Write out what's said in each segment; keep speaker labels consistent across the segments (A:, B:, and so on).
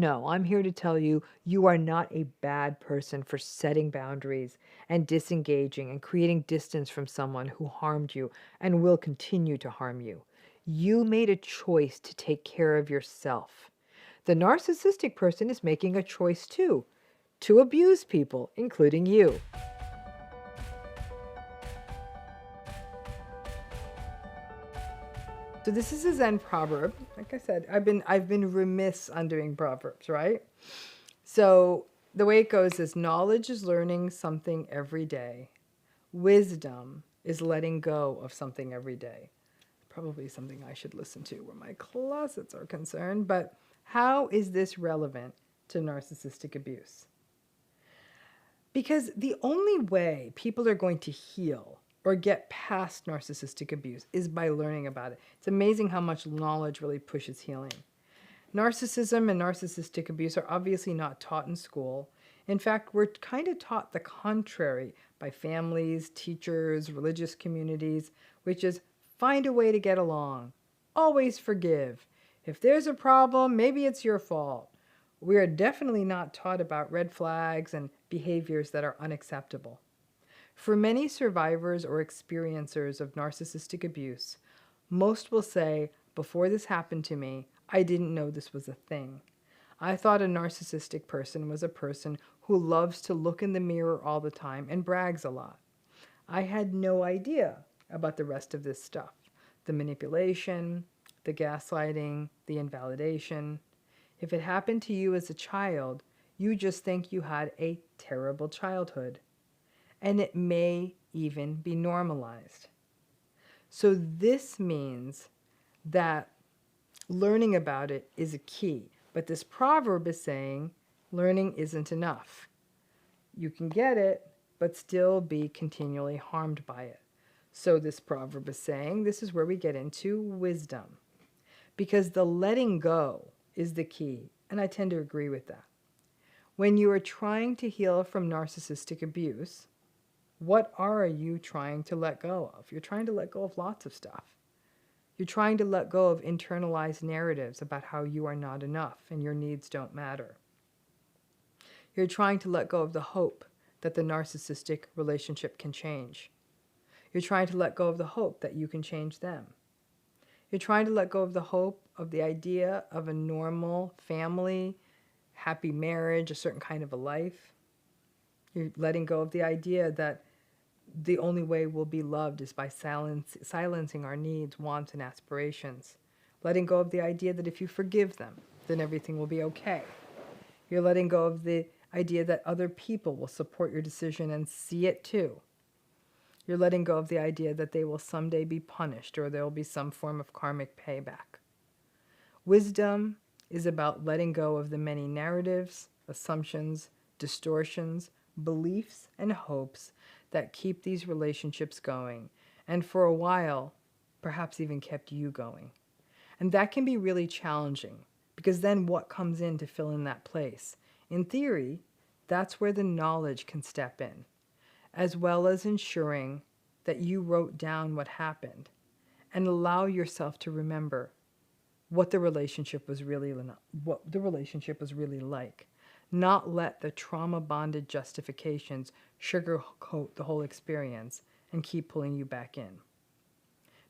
A: No, I'm here to tell you, you are not a bad person for setting boundaries and disengaging and creating distance from someone who harmed you and will continue to harm you. You made a choice to take care of yourself. The narcissistic person is making a choice too, to abuse people, including you. So this is a Zen proverb. Like I said, I've been remiss on doing proverbs, right? So the way it goes is knowledge is learning something every day. Wisdom is letting go of something every day. Probably something I should listen to where my closets are concerned, but how is this relevant to narcissistic abuse? Because the only way people are going to heal or get past narcissistic abuse is by learning about it. It's amazing how much knowledge really pushes healing. Narcissism and narcissistic abuse are obviously not taught in school. In fact, we're kind of taught the contrary by families, teachers, religious communities, which is find a way to get along. Always forgive. If there's a problem, maybe it's your fault. We are definitely not taught about red flags and behaviors that are unacceptable. For many survivors or experiencers of narcissistic abuse, most will say, before this happened to me, I didn't know this was a thing. I thought a narcissistic person was a person who loves to look in the mirror all the time and brags a lot. I had no idea about the rest of this stuff. The manipulation, the gaslighting, the invalidation. If it happened to you as a child, you just think you had a terrible childhood. And it may even be normalized. So this means that learning about it is a key. But this proverb is saying learning isn't enough. You can get it, but still be continually harmed by it. So this proverb is saying this is where we get into wisdom. Because the letting go is the key, and I tend to agree with that. When you are trying to heal from narcissistic abuse, what are you trying to let go of? You're trying to let go of lots of stuff. You're trying to let go of internalized narratives about how you are not enough and your needs don't matter. You're trying to let go of the hope that the narcissistic relationship can change. You're trying to let go of the hope that you can change them. You're trying to let go of the hope of the idea of a normal family, happy marriage, a certain kind of a life. You're letting go of the idea that the only way we'll be loved is by silencing our needs, wants, and aspirations. Letting go of the idea that if you forgive them, then everything will be okay. You're letting go of the idea that other people will support your decision and see it too. You're letting go of the idea that they will someday be punished or there will be some form of karmic payback. Wisdom is about letting go of the many narratives, assumptions, distortions, beliefs, and hopes that keep these relationships going, and for a while, perhaps even kept you going. And that can be really challenging, because then what comes in to fill in that place? In theory, that's where the knowledge can step in, as well as ensuring that you wrote down what happened and allow yourself to remember what the relationship was really like. Not let the trauma-bonded justifications sugarcoat the whole experience and keep pulling you back in.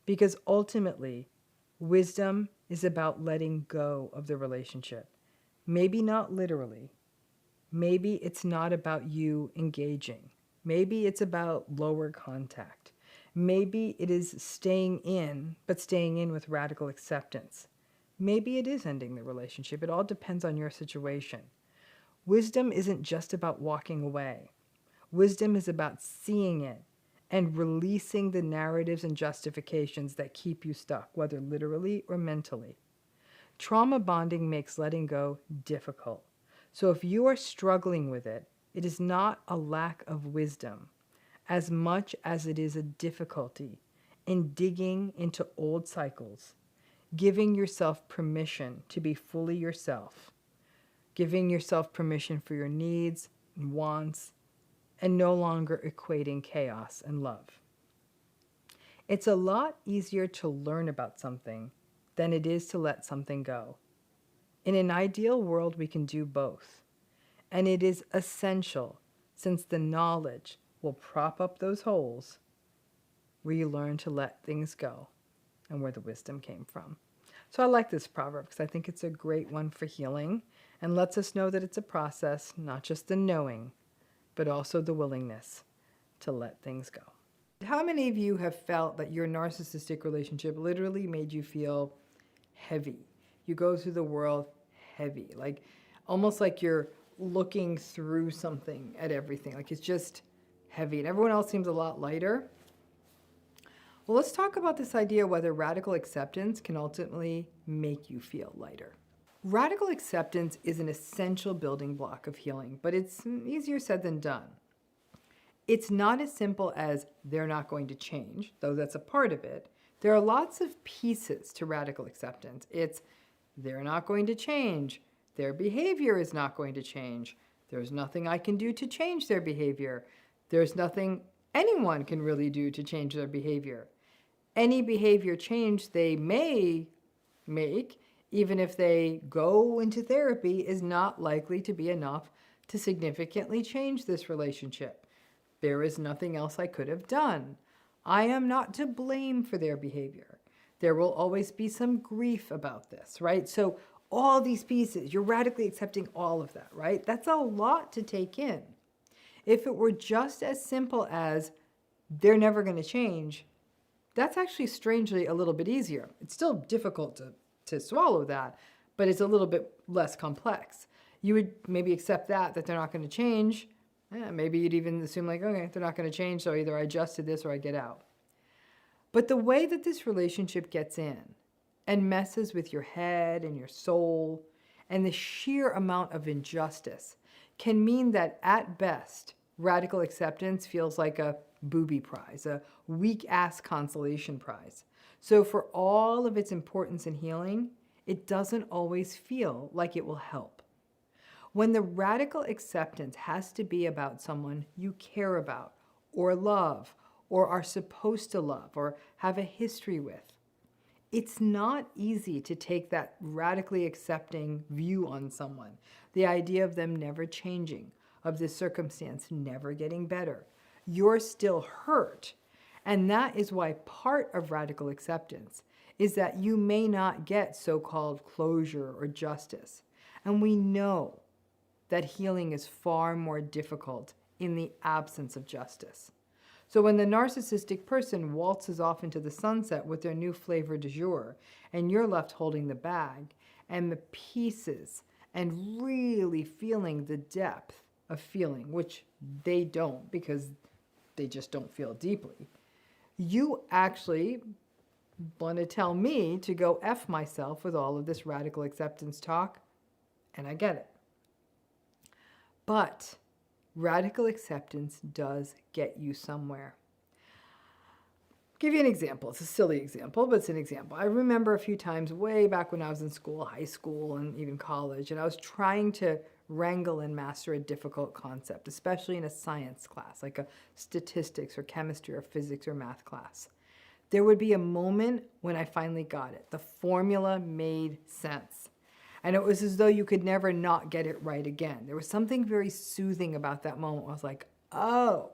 A: Because ultimately, wisdom is about letting go of the relationship. Maybe not literally. Maybe it's not about you engaging. Maybe it's about lower contact. Maybe it is staying in, but staying in with radical acceptance. Maybe it is ending the relationship. It all depends on your situation. Wisdom isn't just about walking away. Wisdom is about seeing it and releasing the narratives and justifications that keep you stuck, whether literally or mentally. Trauma bonding makes letting go difficult. So if you are struggling with it, it is not a lack of wisdom as much as it is a difficulty in digging into old cycles, giving yourself permission to be fully yourself, giving yourself permission for your needs and wants, and no longer equating chaos and love. It's a lot easier to learn about something than it is to let something go. In an ideal world, we can do both. And it is essential, since the knowledge will prop up those holes where you learn to let things go and where the wisdom came from. So I like this proverb because I think it's a great one for healing and lets us know that it's a process, not just the knowing, but also the willingness to let things go. How many of you have felt that your narcissistic relationship literally made you feel heavy? You go through the world heavy, like almost like you're looking through something at everything, like it's just heavy and everyone else seems a lot lighter. Well, let's talk about this idea whether radical acceptance can ultimately make you feel lighter. Radical acceptance is an essential building block of healing, but it's easier said than done. It's not as simple as they're not going to change, though that's a part of it. There are lots of pieces to radical acceptance. It's they're not going to change. Their behavior is not going to change. There's nothing I can do to change their behavior. There's nothing anyone can really do to change their behavior. Any behavior change they may make, even if they go into therapy, is not likely to be enough to significantly change this relationship. There is nothing else I could have done. I am not to blame for their behavior. There will always be some grief about this, right? So all these pieces, you're radically accepting all of that, right? That's a lot to take in. If it were just as simple as they're never going to change, that's actually strangely a little bit easier. It's still difficult to swallow that, but it's a little bit less complex. You would maybe accept that they're not going to change. Yeah, maybe you'd even assume like, okay, they're not going to change, so either I adjust to this or I get out. But the way that this relationship gets in and messes with your head and your soul and the sheer amount of injustice can mean that at best, radical acceptance feels like a booby prize, a weak-ass consolation prize. So for all of its importance in healing, it doesn't always feel like it will help. When the radical acceptance has to be about someone you care about or love or are supposed to love or have a history with, it's not easy to take that radically accepting view on someone, the idea of them never changing, of this circumstance never getting better. You're still hurt. And that is why part of radical acceptance is that you may not get so-called closure or justice. And we know that healing is far more difficult in the absence of justice. So when the narcissistic person waltzes off into the sunset with their new flavor du jour, and you're left holding the bag and the pieces and really feeling the depth of feeling, which they don't because they just don't feel deeply, you actually want to tell me to go F myself with all of this radical acceptance talk, and I get it. But radical acceptance does get you somewhere. I'll give you an example. It's a silly example, but it's an example. I remember a few times way back when I was in school, high school, and even college, and I was trying to wrangle and master a difficult concept, especially in a science class, like a statistics or chemistry or physics or math class. There would be a moment when I finally got it. The formula made sense. And it was as though you could never not get it right again. There was something very soothing about that moment. I was like, oh.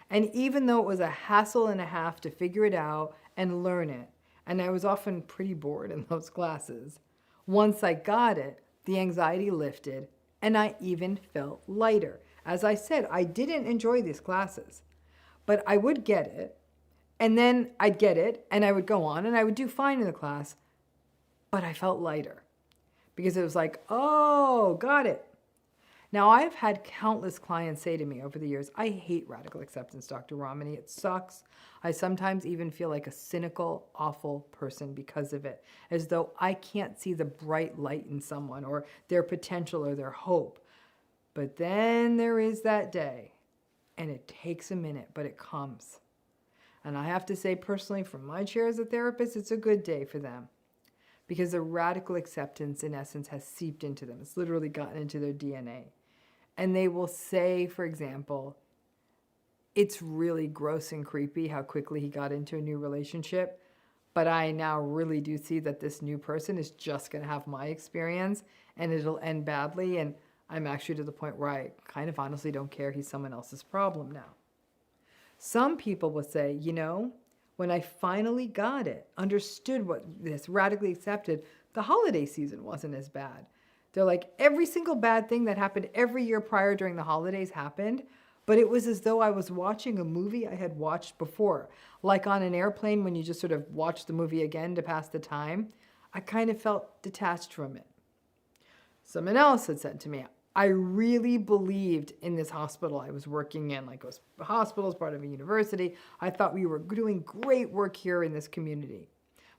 A: And even though it was a hassle and a half to figure it out and learn it, and I was often pretty bored in those classes, once I got it, the anxiety lifted, and I even felt lighter. As I said, I didn't enjoy these classes, but I would get it, and then I'd get it, and I would go on, and I would do fine in the class, but I felt lighter. Because it was like, oh, got it. Now, I've had countless clients say to me over the years, I hate radical acceptance, Dr. Ramani. It sucks. I sometimes even feel like a cynical, awful person because of it, as though I can't see the bright light in someone or their potential or their hope. But then there is that day, and it takes a minute, but it comes. And I have to say personally, from my chair as a therapist, it's a good day for them. Because the radical acceptance, in essence, has seeped into them. It's literally gotten into their DNA. And they will say, for example, it's really gross and creepy how quickly he got into a new relationship, But I now really do see that this new person is just going to have my experience and it'll end badly. And I'm actually to the point where I kind of honestly don't care. He's someone else's problem now. Some people will say, you know, when I finally got it, understood what this, radically accepted, the holiday season wasn't as bad. They're like, every single bad thing that happened every year prior during the holidays happened, but it was as though I was watching a movie I had watched before. Like on an airplane when you just sort of watch the movie again to pass the time. I kind of felt detached from it. Someone else had said to me, I really believed in this hospital I was working in. Like, it was a hospital as part of a university. I thought we were doing great work here in this community.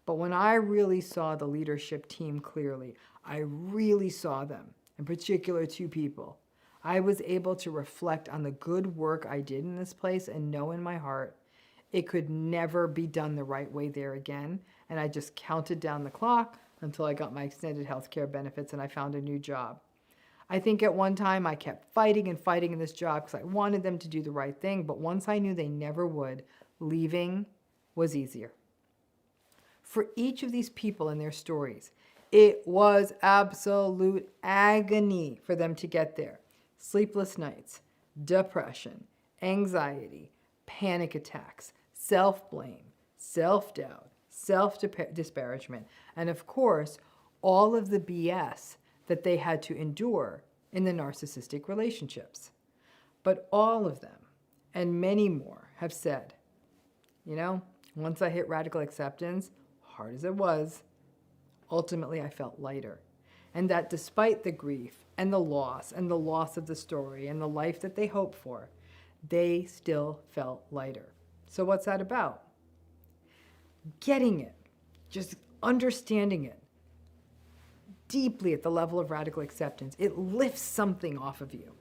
A: But when I really saw the leadership team clearly, I really saw them, in particular 2 people. I was able to reflect on the good work I did in this place and know in my heart it could never be done the right way there again. And I just counted down the clock until I got my extended health care benefits and I found a new job. I think at one time I kept fighting and fighting in this job because I wanted them to do the right thing. But once I knew they never would, leaving was easier. For each of these people and their stories, it was absolute agony for them to get there. Sleepless nights, depression, anxiety, panic attacks, self-blame, self-doubt, self-disparagement, and of course, all of the BS that they had to endure in the narcissistic relationships. But all of them, and many more, have said, you know, once I hit radical acceptance, hard as it was, ultimately I felt lighter. And that despite the grief and the loss of the story and the life that they hoped for, they still felt lighter. So what's that about? Getting it, just understanding it deeply at the level of radical acceptance. It lifts something off of you.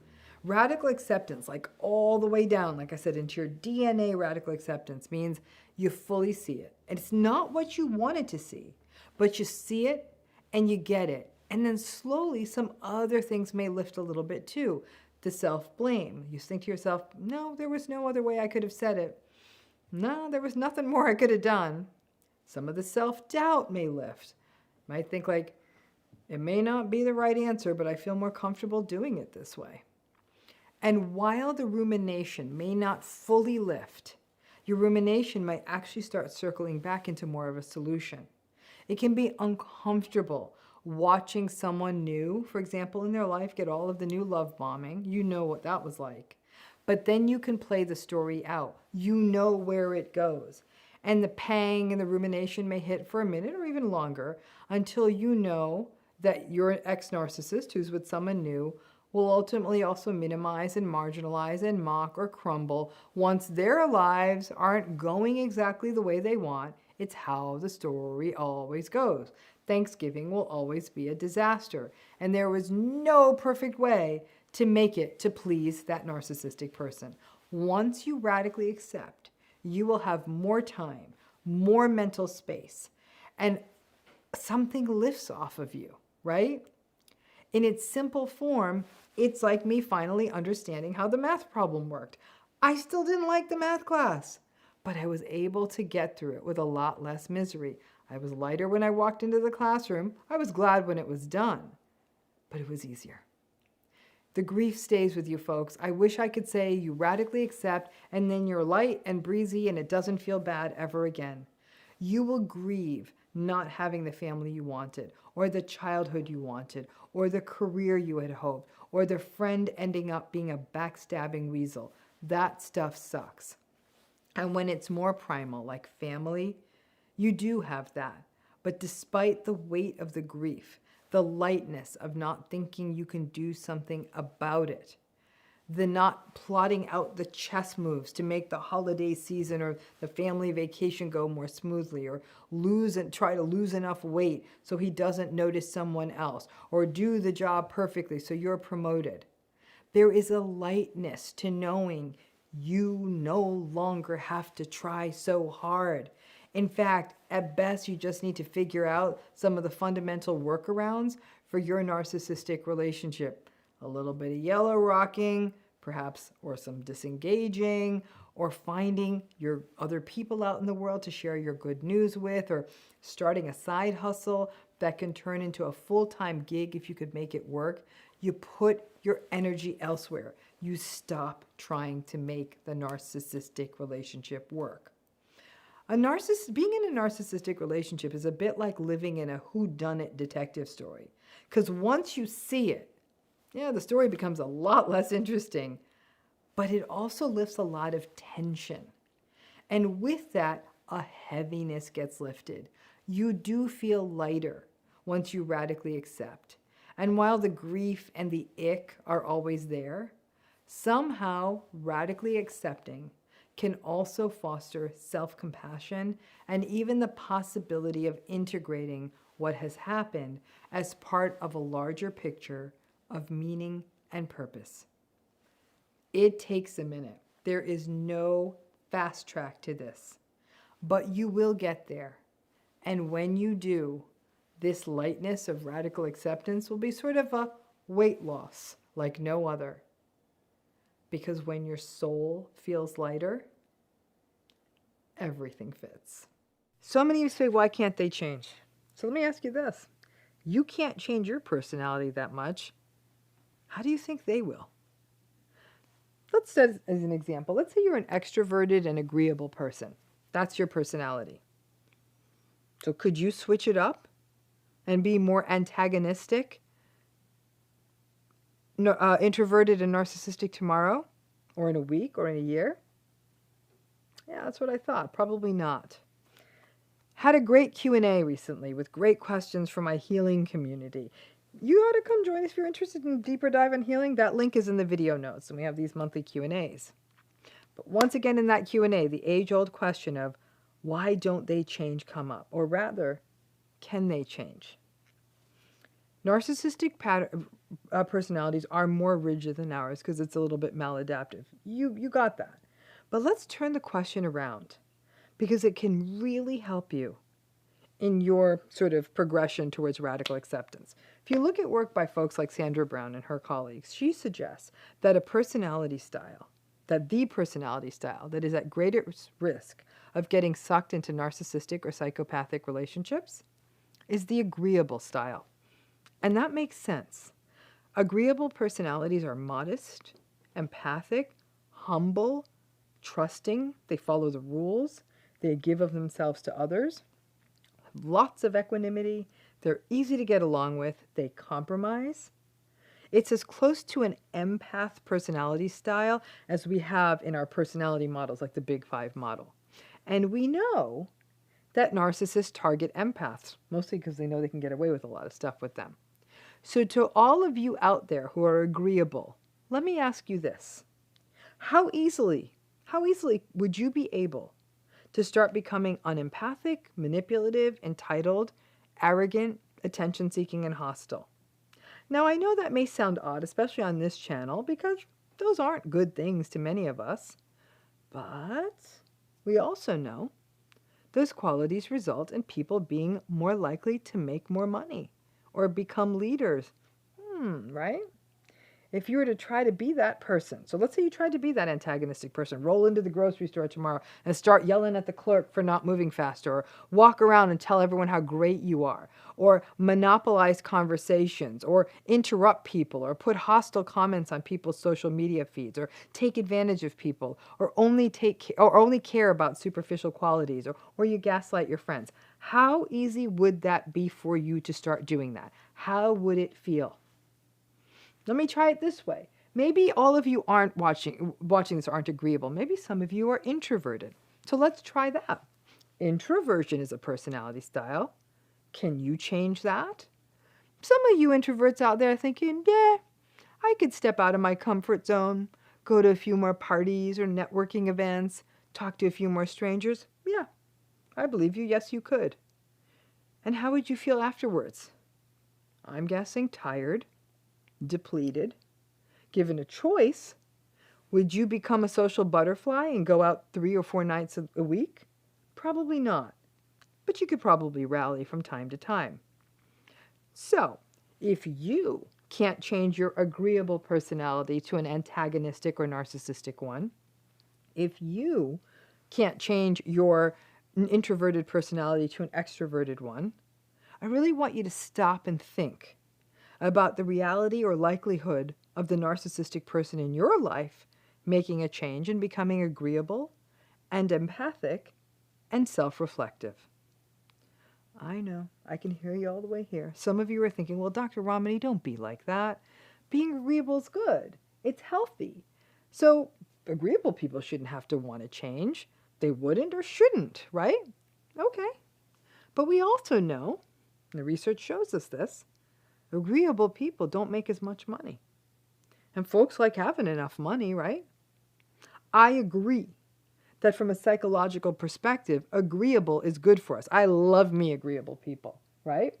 A: Radical acceptance, like all the way down, like I said, into your DNA, radical acceptance means you fully see it. And it's not what you wanted to see, but you see it and you get it. And then slowly some other things may lift a little bit too. The self-blame. You think to yourself, no, there was no other way I could have said it. No, there was nothing more I could have done. Some of the self-doubt may lift. You might think like, it may not be the right answer, but I feel more comfortable doing it this way. And while the rumination may not fully lift, your rumination might actually start circling back into more of a solution. It can be uncomfortable watching someone new, for example, in their life, get all of the new love bombing. You know what that was like. But then you can play the story out. You know where it goes. And the pang and the rumination may hit for a minute or even longer until you know that your ex-narcissist, who's with someone new, will ultimately also minimize and marginalize and mock or crumble once their lives aren't going exactly the way they want. It's how the story always goes. Thanksgiving will always be a disaster, and there was no perfect way to make it to please that narcissistic person. Once you radically accept, you will have more time, more mental space, and something lifts off of you, right? In its simple form, it's like me finally understanding how the math problem worked. I still didn't like the math class, but I was able to get through it with a lot less misery. I was lighter when I walked into the classroom. I was glad when it was done, but it was easier. The grief stays with you, folks. I wish I could say you radically accept and then you're light and breezy and it doesn't feel bad ever again. You will grieve not having the family you wanted, or the childhood you wanted, or the career you had hoped, or the friend ending up being a backstabbing weasel. That stuff sucks. And when it's more primal, like family, you do have that. But despite the weight of the grief, the lightness of not thinking you can do something about it, the not plotting out the chess moves to make the holiday season or the family vacation go more smoothly, or try to lose enough weight so he doesn't notice someone else, or do the job perfectly so you're promoted. There is a lightness to knowing you no longer have to try so hard. In fact, at best, you just need to figure out some of the fundamental workarounds for your narcissistic relationship. A little bit of yellow rocking, perhaps, or some disengaging, or finding your other people out in the world to share your good news with, or starting a side hustle that can turn into a full-time gig if you could make it work. You put your energy elsewhere. You stop trying to make the narcissistic relationship work. Being in a narcissistic relationship is a bit like living in a whodunit detective story. Because once you see it, yeah, the story becomes a lot less interesting, but it also lifts a lot of tension. And with that, a heaviness gets lifted. You do feel lighter once you radically accept. And while the grief and the ick are always there, somehow radically accepting can also foster self-compassion and even the possibility of integrating what has happened as part of a larger picture of meaning and purpose. It takes a minute. There is no fast track to this, but you will get there. And when you do, this lightness of radical acceptance will be sort of a weight loss like no other. Because when your soul feels lighter, everything fits. So many of you say, why can't they change? So let me ask you this. You can't change your personality that much. How do you think they will? Let's say, as an example, let's say you're an extroverted and agreeable person. That's your personality. So could you switch it up and be more antagonistic, introverted and narcissistic tomorrow, or in a week, or in a year? Yeah, that's what I thought. Probably not. Had a great Q&A recently with great questions from my healing community. You ought to come join us if you're interested in a deeper dive on healing. That link is in the video notes, and we have these monthly Q&As. But once again in that Q&A, the age-old question of why don't they change come up? Or rather, can they change? Narcissistic personalities are more rigid than ours because it's a little bit maladaptive. You got that. But let's turn the question around because it can really help you in your sort of progression towards radical acceptance. If you look at work by folks like Sandra Brown and her colleagues, she suggests that the personality style that is at greater risk of getting sucked into narcissistic or psychopathic relationships is the agreeable style. And that makes sense. Agreeable personalities are modest, empathic, humble, trusting. They follow the rules. They give of themselves to others. Lots of equanimity. They're easy to get along with. They compromise. It's as close to an empath personality style as we have in our personality models, like the Big Five model. And we know that narcissists target empaths, mostly because they know they can get away with a lot of stuff with them. So to all of you out there who are agreeable, let me ask you this. How easily would you be able to start becoming unempathic, manipulative, entitled, arrogant, attention-seeking, and hostile? Now, I know that may sound odd, especially on this channel, because those aren't good things to many of us. But we also know those qualities result in people being more likely to make more money or become leaders. Right? If you were to try to be that person, so let's say you tried to be that antagonistic person, roll into the grocery store tomorrow and start yelling at the clerk for not moving faster, or walk around and tell everyone how great you are, or monopolize conversations, or interrupt people, or put hostile comments on people's social media feeds, or take advantage of people, or only care about superficial qualities, or you gaslight your friends. How easy would that be for you to start doing that? How would it feel? Let me try it this way. Maybe all of you aren't watching this aren't agreeable. Maybe some of you are introverted. So let's try that. Introversion is a personality style. Can you change that? Some of you introverts out there are thinking, yeah, I could step out of my comfort zone, go to a few more parties or networking events, talk to a few more strangers. Yeah, I believe you. Yes, you could. And how would you feel afterwards? I'm guessing tired, depleted. Given a choice, would you become a social butterfly and go out 3 or 4 nights a week? Probably not, but you could probably rally from time to time. So, if you can't change your agreeable personality to an antagonistic or narcissistic one, If you can't change your introverted personality to an extroverted one, I really want you to stop and think about the reality or likelihood of the narcissistic person in your life making a change and becoming agreeable and empathic and self-reflective. I know, I can hear you all the way here. Some of you are thinking, well, Dr. Ramani, don't be like that. Being agreeable is good. It's healthy. So agreeable people shouldn't have to want to change. They wouldn't or shouldn't, right? Okay. But we also know, and the research shows us this, agreeable people don't make as much money. And folks like having enough money, right? I agree that from a psychological perspective, agreeable is good for us. I love me agreeable people, right?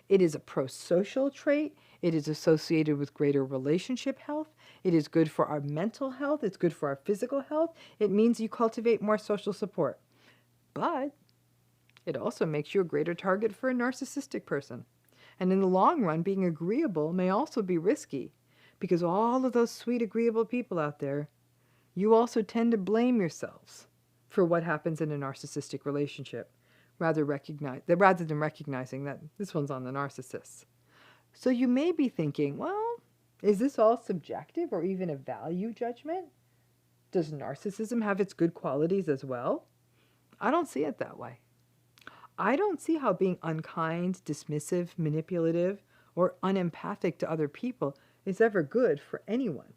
A: It is a pro-social trait. It is associated with greater relationship health. It is good for our mental health. It's good for our physical health. It means you cultivate more social support. But it also makes you a greater target for a narcissistic person. And in the long run, being agreeable may also be risky because all of those sweet, agreeable people out there, you also tend to blame yourselves for what happens in a narcissistic relationship rather than recognizing that this one's on the narcissist. So you may be thinking, well, is this all subjective or even a value judgment? Does narcissism have its good qualities as well? I don't see it that way. I don't see how being unkind, dismissive, manipulative, or unempathic to other people is ever good for anyone.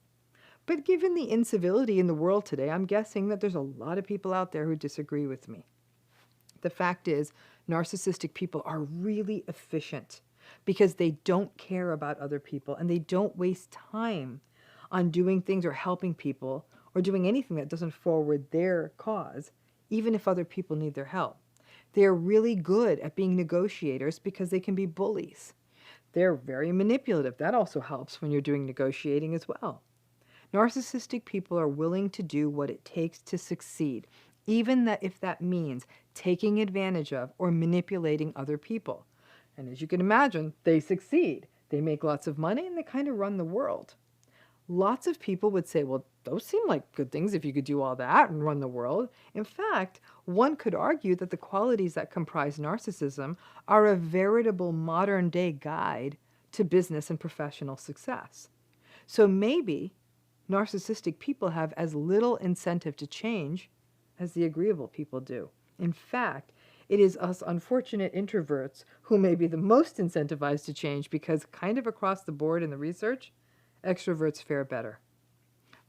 A: But given the incivility in the world today, I'm guessing that there's a lot of people out there who disagree with me. The fact is, narcissistic people are really efficient because they don't care about other people and they don't waste time on doing things or helping people or doing anything that doesn't forward their cause, even if other people need their help. They're really good at being negotiators because they can be bullies. They're very manipulative. That also helps when you're doing negotiating as well. Narcissistic people are willing to do what it takes to succeed, even if that means taking advantage of or manipulating other people. And as you can imagine, they succeed. They make lots of money and they kind of run the world. Lots of people would say, well, those seem like good things if you could do all that and run the world. In fact, one could argue that the qualities that comprise narcissism are a veritable modern-day guide to business and professional success. So maybe narcissistic people have as little incentive to change as the agreeable people do. In fact, it is us unfortunate introverts who may be the most incentivized to change because kind of across the board in the research, extroverts fare better.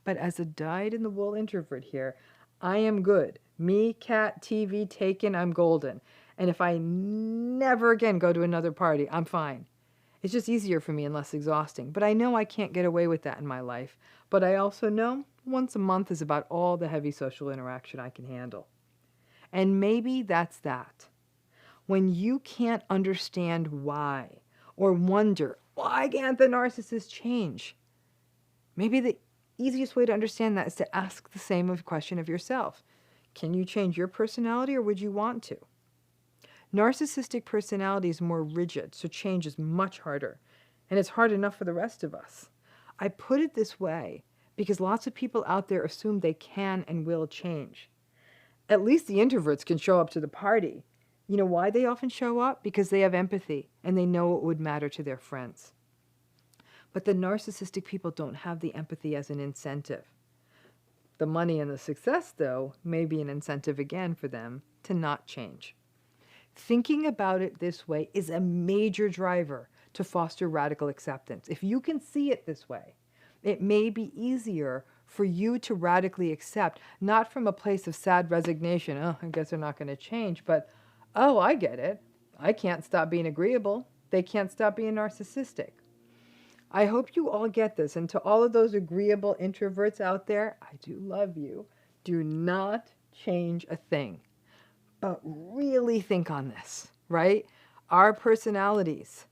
A: But as a dyed-in-the-wool introvert here, I am good. Me, cat, TV, taken, I'm golden. And if I never again go to another party, I'm fine. It's just easier for me and less exhausting. But I know I can't get away with that in my life. But I also know once a month is about all the heavy social interaction I can handle. And maybe that's that. When you can't understand why, or wonder, why can't the narcissist change? Maybe the easiest way to understand that is to ask the same question of yourself. Can you change your personality or would you want to? Narcissistic personality is more rigid, so change is much harder. And it's hard enough for the rest of us. I put it this way because lots of people out there assume they can and will change. At least the introverts can show up to the party. You know why they often show up? Because they have empathy and they know it would matter to their friends. But the narcissistic people don't have the empathy as an incentive. The money and the success, though, may be an incentive again for them to not change. Thinking about it this way is a major driver to foster radical acceptance. If you can see it this way, it may be easier for you to radically accept, not from a place of sad resignation, oh, I guess they're not going to change, but, oh, I get it. I can't stop being agreeable. They can't stop being narcissistic. I hope you all get this. And to all of those agreeable introverts out there, I do love you. Do not change a thing. But really think on this, right? Our personalities,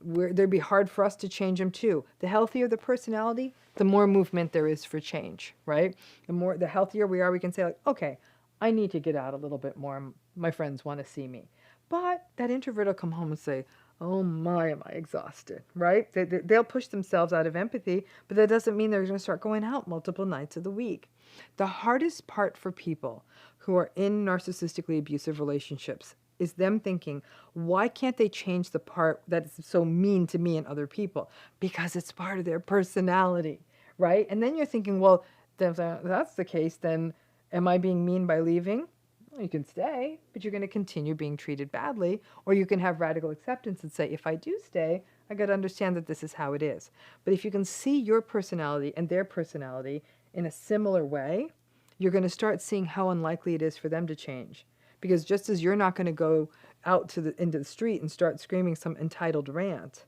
A: there'd be hard for us to change them too. The healthier the personality, the more movement there is for change, right? The healthier we are, we can say like, okay, I need to get out a little bit more. My friends want to see me. But that introvert will come home and say, Oh my, am I exhausted, right? They'll push themselves out of empathy, but that doesn't mean they're going to start going out multiple nights of the week. The hardest part for people who are in narcissistically abusive relationships is them thinking, why can't they change the part that is so mean to me and other people? Because it's part of their personality, right? And then you're thinking, well, if that's the case, then am I being mean by leaving? Well, you can stay, but you're going to continue being treated badly. Or you can have radical acceptance and say, if I do stay, I got to understand that this is how it is. But if you can see your personality and their personality in a similar way, you're going to start seeing how unlikely it is for them to change. Because just as you're not going to go out into the street and start screaming some entitled rant,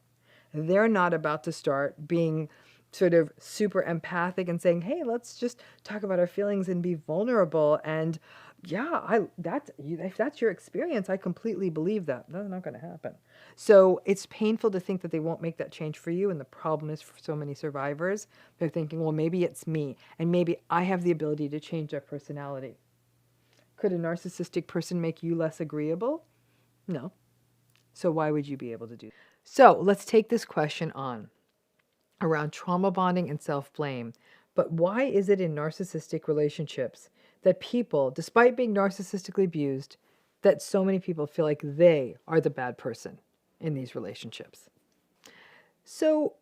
A: they're not about to start being sort of super empathic and saying, hey, let's just talk about our feelings and be vulnerable. And yeah, if that's your experience, I completely believe that. That's not going to happen. So it's painful to think that they won't make that change for you. And the problem is for so many survivors, they're thinking, well, maybe it's me, and maybe I have the ability to change their personality. Could a narcissistic person make you less agreeable? No. So why would you be able to do that? So let's take this question on around trauma bonding and self-blame. But why is it in narcissistic relationships that people, despite being narcissistically abused, that so many people feel like they are the bad person in these relationships? So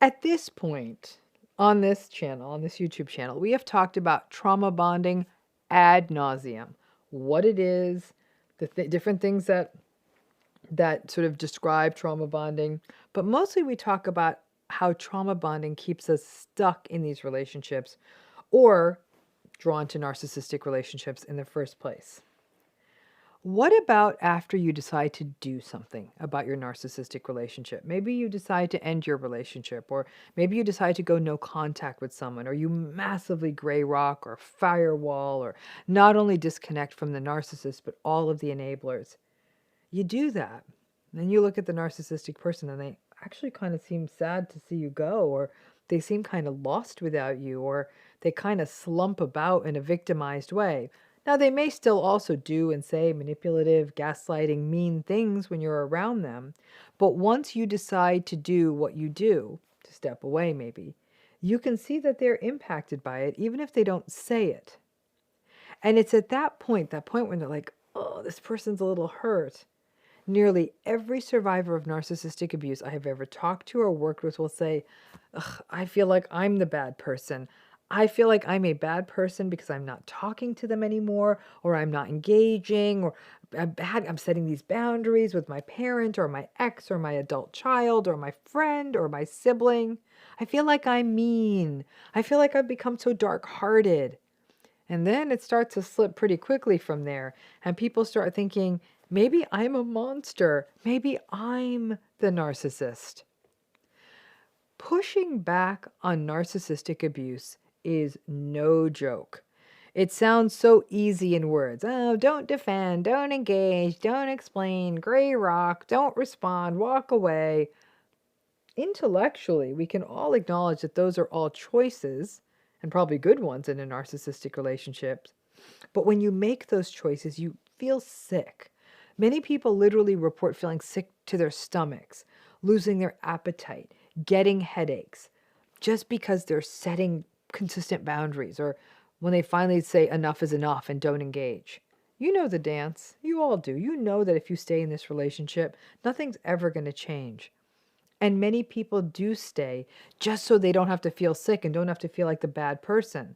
A: at this point on this channel, on this YouTube channel, we have talked about trauma bonding ad nauseum, what it is, the different things that sort of describe trauma bonding, but mostly we talk about how trauma bonding keeps us stuck in these relationships or drawn to narcissistic relationships in the first place. What about after you decide to do something about your narcissistic relationship? Maybe you decide to end your relationship, or maybe you decide to go no contact with someone, or you massively gray rock or firewall, or not only disconnect from the narcissist, but all of the enablers. You do that, and then you look at the narcissistic person and they actually kind of seem sad to see you go, or they seem kind of lost without you, or they kind of slump about in a victimized way. Now, they may still also do and say manipulative, gaslighting, mean things when you're around them, but once you decide to do what you do, to step away maybe, you can see that they're impacted by it, even if they don't say it. And it's at that point when they're like, oh, this person's a little hurt. Nearly every survivor of narcissistic abuse I have ever talked to or worked with will say, ugh, I feel like I'm the bad person. I feel like I'm a bad person because I'm not talking to them anymore, or I'm not engaging, or I'm setting these boundaries with my parent or my ex or my adult child or my friend or my sibling. I feel like I'm mean. I feel like I've become so dark-hearted. And then it starts to slip pretty quickly from there, and people start thinking, maybe I'm a monster. Maybe I'm the narcissist. Pushing back on narcissistic abuse is no joke. It sounds so easy in words. Oh, don't defend, don't engage, don't explain, gray rock, don't respond, walk away. Intellectually, we can all acknowledge that those are all choices, and probably good ones in a narcissistic relationship. But when you make those choices, you feel sick. Many people literally report feeling sick to their stomachs, losing their appetite, getting headaches, just because they're setting consistent boundaries, or when they finally say enough is enough and don't engage. You know the dance. You all do. You know that if you stay in this relationship, nothing's ever going to change. And many people do stay just so they don't have to feel sick and don't have to feel like the bad person,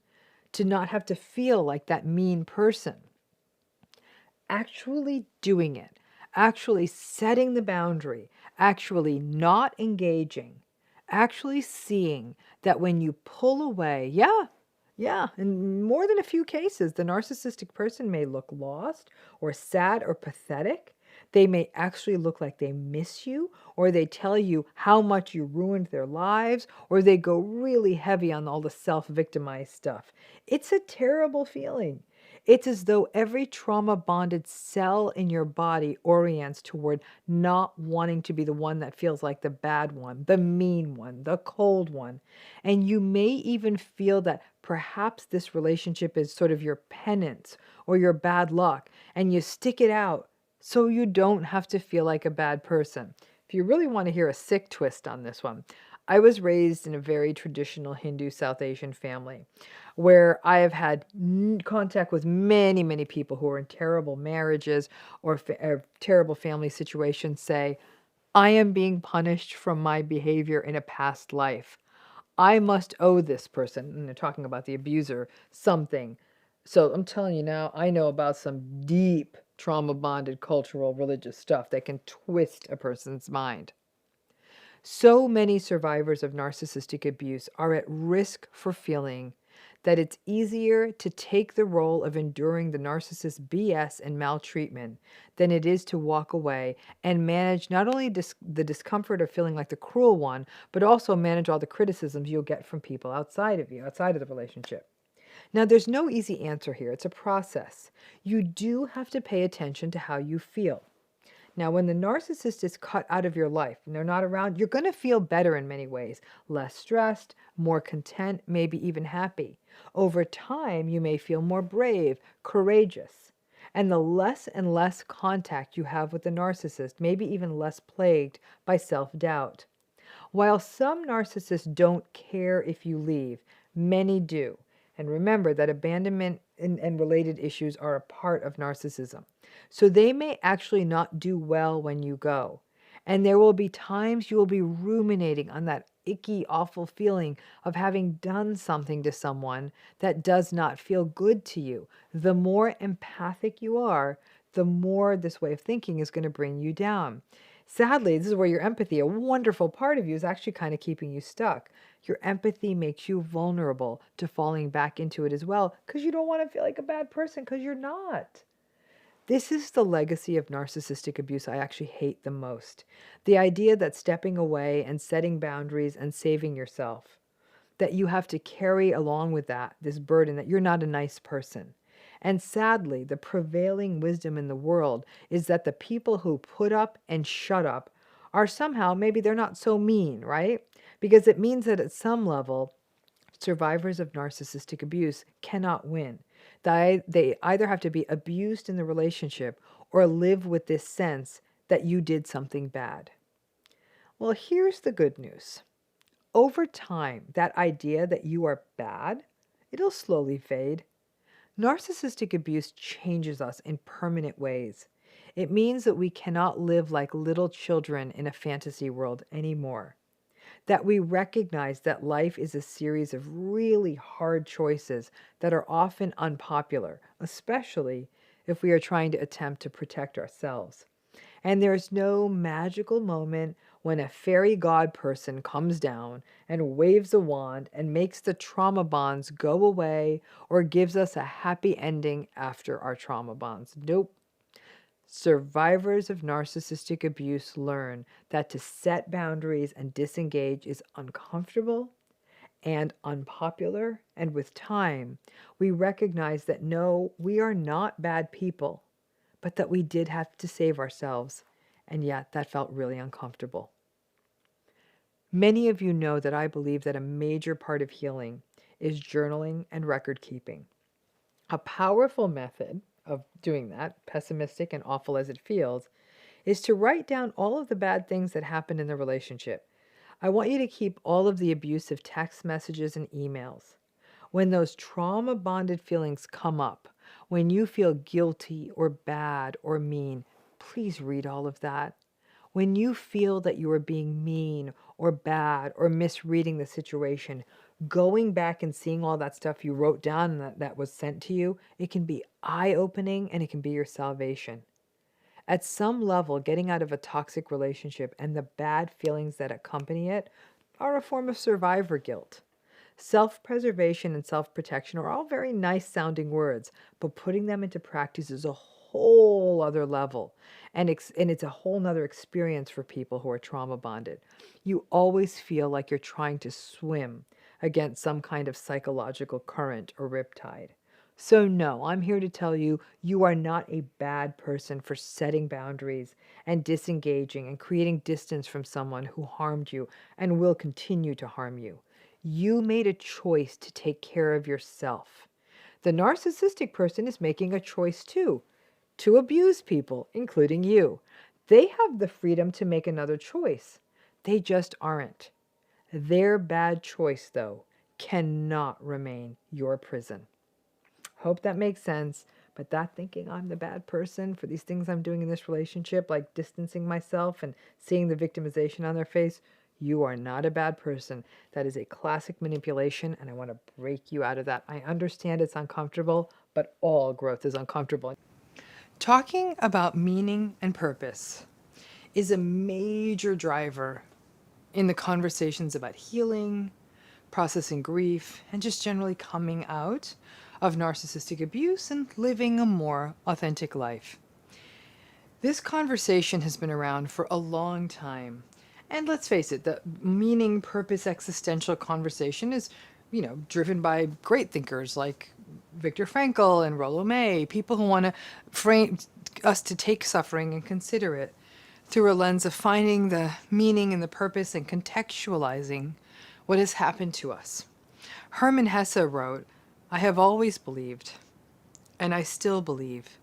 A: to not have to feel like that mean person. Actually doing it, actually setting the boundary, actually not engaging, actually seeing that when you pull away, in more than a few cases, the narcissistic person may look lost or sad or pathetic. They may actually look like they miss you, or they tell you how much you ruined their lives, or they go really heavy on all the self-victimized stuff. It's a terrible feeling. It's as though every trauma-bonded cell in your body orients toward not wanting to be the one that feels like the bad one, the mean one, the cold one. And you may even feel that perhaps this relationship is sort of your penance or your bad luck, and you stick it out so you don't have to feel like a bad person. If you really want to hear a sick twist on this one, I was raised in a very traditional Hindu South Asian family where I have had contact with many, many people who are in terrible marriages or terrible family situations say, I am being punished from my behavior in a past life. I must owe this person, and they're talking about the abuser, something. So I'm telling you now, I know about some deep trauma bonded cultural religious stuff that can twist a person's mind. So many survivors of narcissistic abuse are at risk for feeling that it's easier to take the role of enduring the narcissist's BS and maltreatment than it is to walk away and manage not only the discomfort of feeling like the cruel one, but also manage all the criticisms you'll get from people outside of you, outside of the relationship. Now, there's no easy answer here. It's a process. You do have to pay attention to how you feel. Now, when the narcissist is cut out of your life and they're not around, you're going to feel better in many ways. Less stressed, more content, maybe even happy. Over time, you may feel more brave, courageous. And the less and less contact you have with the narcissist, maybe even less plagued by self-doubt. While some narcissists don't care if you leave, many do. And remember that abandonment and related issues are a part of narcissism. So they may actually not do well when you go. And there will be times you will be ruminating on that icky, awful feeling of having done something to someone that does not feel good to you. The more empathic you are, the more this way of thinking is going to bring you down. Sadly, this is where your empathy, a wonderful part of you, is actually kind of keeping you stuck. Your empathy makes you vulnerable to falling back into it as well because you don't want to feel like a bad person because you're not. This is the legacy of narcissistic abuse I actually hate the most. The idea that stepping away and setting boundaries and saving yourself, that you have to carry along with that, this burden that you're not a nice person. And sadly, the prevailing wisdom in the world is that the people who put up and shut up are somehow, maybe they're not so mean, right? Because it means that at some level, survivors of narcissistic abuse cannot win. They either have to be abused in the relationship or live with this sense that you did something bad. Well, here's the good news. Over time, that idea that you are bad, it'll slowly fade. Narcissistic abuse changes us in permanent ways. It means that we cannot live like little children in a fantasy world anymore. That we recognize that life is a series of really hard choices that are often unpopular, especially if we are trying to attempt to protect ourselves. And there's no magical moment when a fairy god person comes down and waves a wand and makes the trauma bonds go away or gives us a happy ending after our trauma bonds. Nope. Survivors of narcissistic abuse learn that to set boundaries and disengage is uncomfortable and unpopular, and with time, we recognize that no, we are not bad people, but that we did have to save ourselves, and yet that felt really uncomfortable. Many of you know that I believe that a major part of healing is journaling and record keeping. A powerful method of doing that, pessimistic and awful as it feels, is to write down all of the bad things that happened in the relationship. I want you to keep all of the abusive text messages and emails. When those trauma-bonded feelings come up, when you feel guilty or bad or mean, please read all of that. When you feel that you are being mean or bad or misreading the situation, going back and seeing all that stuff you wrote down that was sent to you, it can be eye-opening and it can be your salvation. At some level, getting out of a toxic relationship and the bad feelings that accompany it are a form of survivor guilt. Self-preservation and self-protection are all very nice sounding words, but putting them into practice is a whole other level. And it's a whole nother experience for people who are trauma bonded. You always feel like you're trying to swim against some kind of psychological current or riptide. So no, I'm here to tell you, you are not a bad person for setting boundaries and disengaging and creating distance from someone who harmed you and will continue to harm you. You made a choice to take care of yourself. The narcissistic person is making a choice too, to abuse people, including you. They have the freedom to make another choice. They just aren't. Their bad choice, though, cannot remain your prison. Hope that makes sense. But that thinking I'm the bad person for these things I'm doing in this relationship, like distancing myself and seeing the victimization on their face, you are not a bad person. That is a classic manipulation, and I want to break you out of that. I understand it's uncomfortable, but all growth is uncomfortable. Talking about meaning and purpose is a major driver in the conversations about healing, processing grief, and just generally coming out of narcissistic abuse and living a more authentic life. This conversation has been around for a long time. And let's face it, the meaning, purpose, existential conversation is, driven by great thinkers like Viktor Frankl and Rollo May, people who want to frame us to take suffering and consider it through a lens of finding the meaning and the purpose and contextualizing what has happened to us. Hermann Hesse wrote, "I have always believed, and I still believe,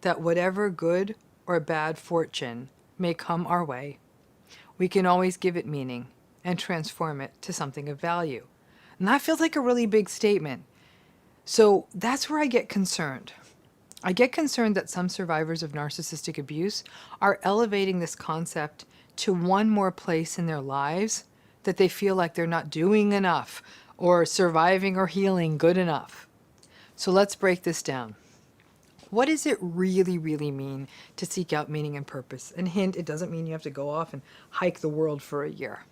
A: that whatever good or bad fortune may come our way, we can always give it meaning and transform it to something of value." And that feels like a really big statement. So that's where I get concerned. I get concerned that some survivors of narcissistic abuse are elevating this concept to one more place in their lives that they feel like they're not doing enough or surviving or healing good enough. So let's break this down. What does it really, really mean to seek out meaning and purpose? And hint, it doesn't mean you have to go off and hike the world for a year.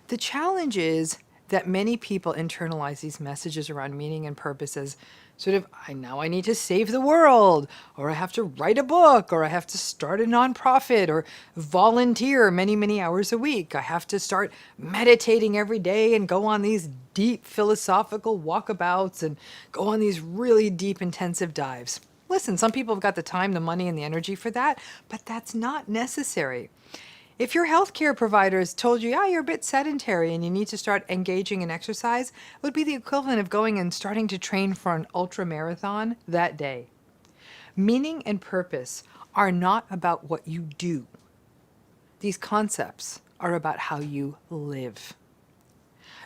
A: The challenge is that many people internalize these messages around meaning and purpose as sort of, now I need to save the world, or I have to write a book, or I have to start a nonprofit, or volunteer many, many hours a week. I have to start meditating every day and go on these deep philosophical walkabouts and go on these really deep, intensive dives. Listen, some people have got the time, the money, and the energy for that, but that's not necessary. If your healthcare providers told you, you're a bit sedentary and you need to start engaging in exercise, it would be the equivalent of going and starting to train for an ultra marathon that day. Meaning and purpose are not about what you do. These concepts are about how you live.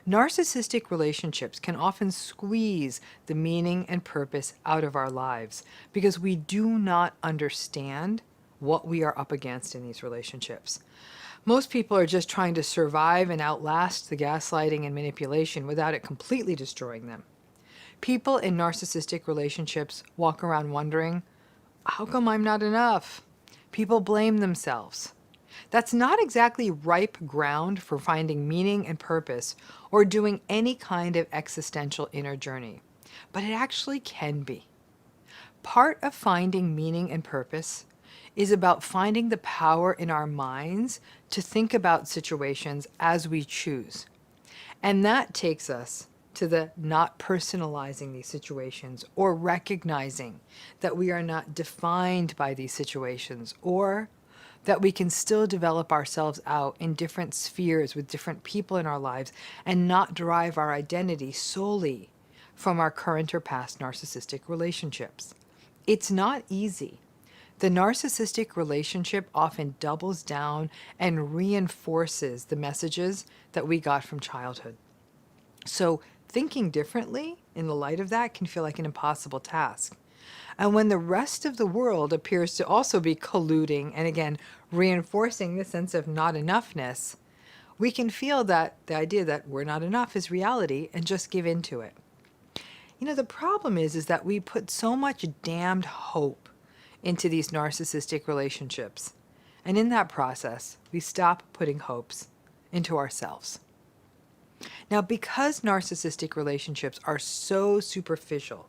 A: Narcissistic relationships can often squeeze the meaning and purpose out of our lives because we do not understand what we are up against in these relationships. Most people are just trying to survive and outlast the gaslighting and manipulation without it completely destroying them. People in narcissistic relationships walk around wondering, how come I'm not enough? People blame themselves. That's not exactly ripe ground for finding meaning and purpose or doing any kind of existential inner journey, but it actually can be. Part of finding meaning and purpose is about finding the power in our minds to think about situations as we choose. And that takes us to the not personalizing these situations or recognizing that we are not defined by these situations or that we can still develop ourselves out in different spheres with different people in our lives and not derive our identity solely from our current or past narcissistic relationships. It's not easy. The narcissistic relationship often doubles down and reinforces the messages that we got from childhood. So thinking differently in the light of that can feel like an impossible task. And when the rest of the world appears to also be colluding and again reinforcing the sense of not enoughness, we can feel that the idea that we're not enough is reality and just give in to it. The problem is that we put so much damned hope into these narcissistic relationships. And in that process, we stop putting hopes into ourselves. Now, because narcissistic relationships are so superficial,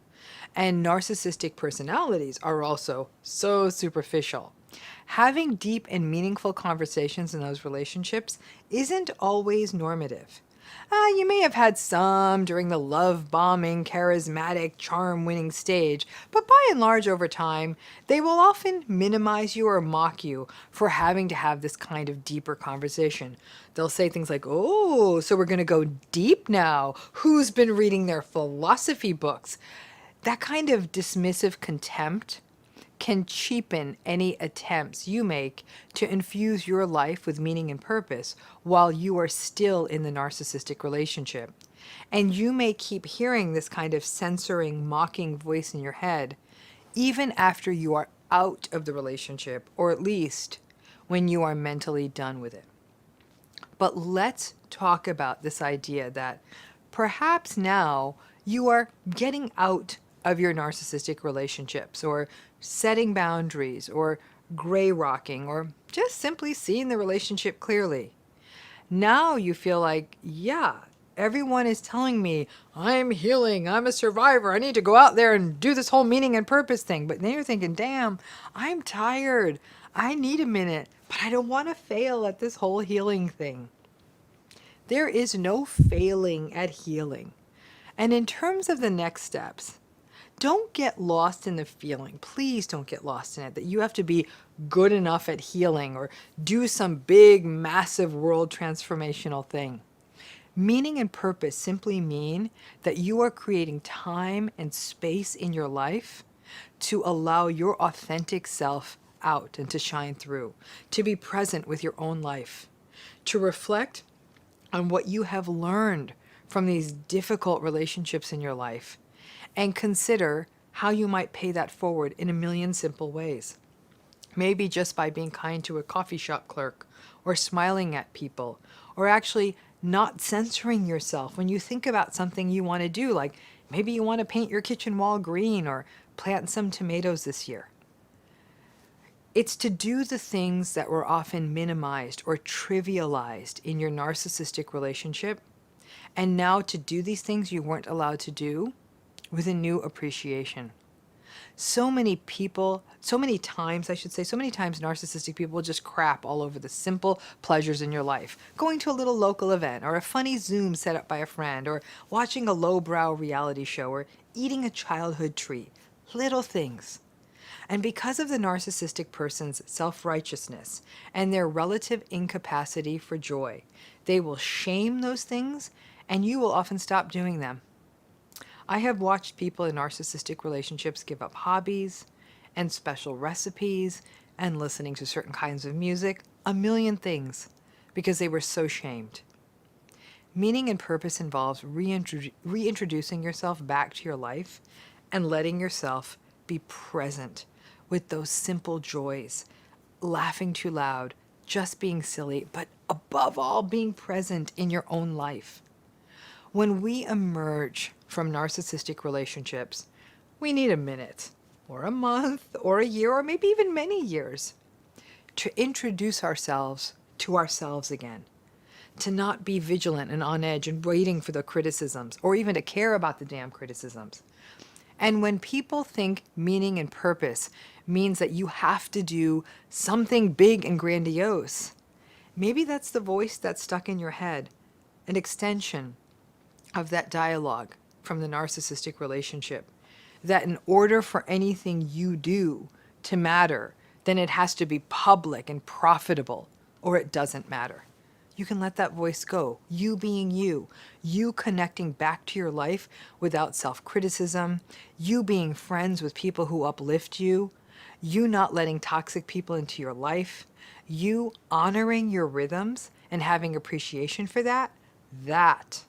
A: and narcissistic personalities are also so superficial, having deep and meaningful conversations in those relationships isn't always normative. You may have had some during the love-bombing, charismatic, charm-winning stage, but by and large over time, they will often minimize you or mock you for having to have this kind of deeper conversation. They'll say things like, "Oh, so we're going to go deep now. Who's been reading their philosophy books?" That kind of dismissive contempt can cheapen any attempts you make to infuse your life with meaning and purpose while you are still in the narcissistic relationship. And you may keep hearing this kind of censoring, mocking voice in your head, even after you are out of the relationship, or at least when you are mentally done with it. But let's talk about this idea that perhaps now you are getting out of your narcissistic relationships, or setting boundaries, or gray rocking, or just simply seeing the relationship clearly. Now you feel like, yeah, everyone is telling me I'm healing, I'm a survivor, I need to go out there and do this whole meaning and purpose thing. But then you're thinking, damn, I'm tired. I need a minute, but I don't want to fail at this whole healing thing. There is no failing at healing. And in terms of the next steps, don't get lost in the feeling. Please don't get lost in it that you have to be good enough at healing or do some big, massive world transformational thing. Meaning and purpose simply mean that you are creating time and space in your life to allow your authentic self out and to shine through, to be present with your own life, to reflect on what you have learned from these difficult relationships in your life, and consider how you might pay that forward in a million simple ways. Maybe just by being kind to a coffee shop clerk, or smiling at people, or actually not censoring yourself when you think about something you want to do, like maybe you want to paint your kitchen wall green or plant some tomatoes this year. It's to do the things that were often minimized or trivialized in your narcissistic relationship, and now to do these things you weren't allowed to do with a new appreciation. So many times narcissistic people will just crap all over the simple pleasures in your life. Going to a little local event, or a funny Zoom set up by a friend, or watching a lowbrow reality show, or eating a childhood treat. Little things. And because of the narcissistic person's self-righteousness and their relative incapacity for joy, they will shame those things, and you will often stop doing them. I have watched people in narcissistic relationships give up hobbies and special recipes and listening to certain kinds of music, a million things, because they were so shamed. Meaning and purpose involves reintroducing yourself back to your life and letting yourself be present with those simple joys, laughing too loud, just being silly, but above all, being present in your own life. When we emerge from narcissistic relationships, we need a minute, or a month, or a year, or maybe even many years to introduce ourselves to ourselves again, to not be vigilant and on edge and waiting for the criticisms, or even to care about the damn criticisms. And when people think meaning and purpose means that you have to do something big and grandiose, maybe that's the voice that's stuck in your head, an extension of that dialogue from the narcissistic relationship, that in order for anything you do to matter, then it has to be public and profitable, or it doesn't matter. You can let that voice go. You being you connecting back to your life without self-criticism, you being friends with people who uplift you, you not letting toxic people into your life, you honoring your rhythms and having appreciation for that, that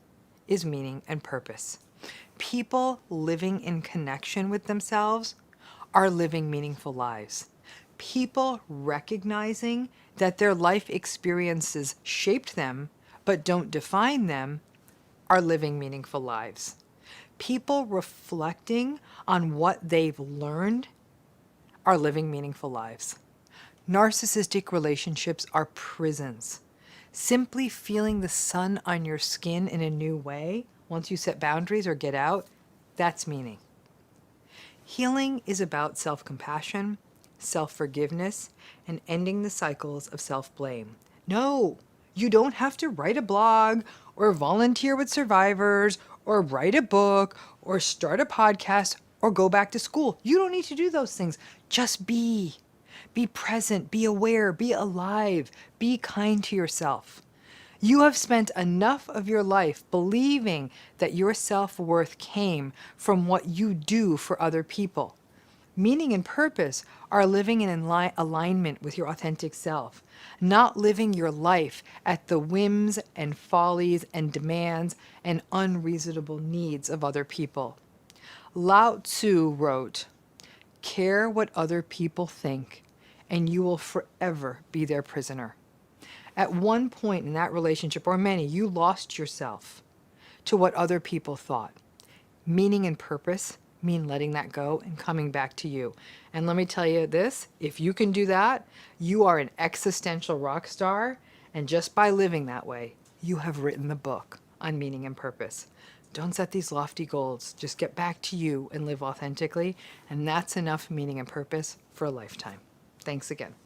A: is meaning and purpose. People living in connection with themselves are living meaningful lives. People recognizing that their life experiences shaped them but don't define them are living meaningful lives. People reflecting on what they've learned are living meaningful lives. Narcissistic relationships are prisons. Simply feeling the sun on your skin in a new way, once you set boundaries or get out, that's meaning. Healing is about self-compassion, self-forgiveness, and ending the cycles of self-blame. No, you don't have to write a blog or volunteer with survivors or write a book or start a podcast or go back to school. You don't need to do those things. Just be. Be present, be aware, be alive, be kind to yourself. You have spent enough of your life believing that your self-worth came from what you do for other people. Meaning and purpose are living in alignment with your authentic self, not living your life at the whims and follies and demands and unreasonable needs of other people. Lao Tzu wrote, "Care what other people think, and you will forever be their prisoner." At one point in that relationship, or many, you lost yourself to what other people thought. Meaning and purpose mean letting that go and coming back to you. And let me tell you this, if you can do that, you are an existential rock star, and just by living that way, you have written the book on meaning and purpose. Don't set these lofty goals. Just get back to you and live authentically, and that's enough meaning and purpose for a lifetime. Thanks again.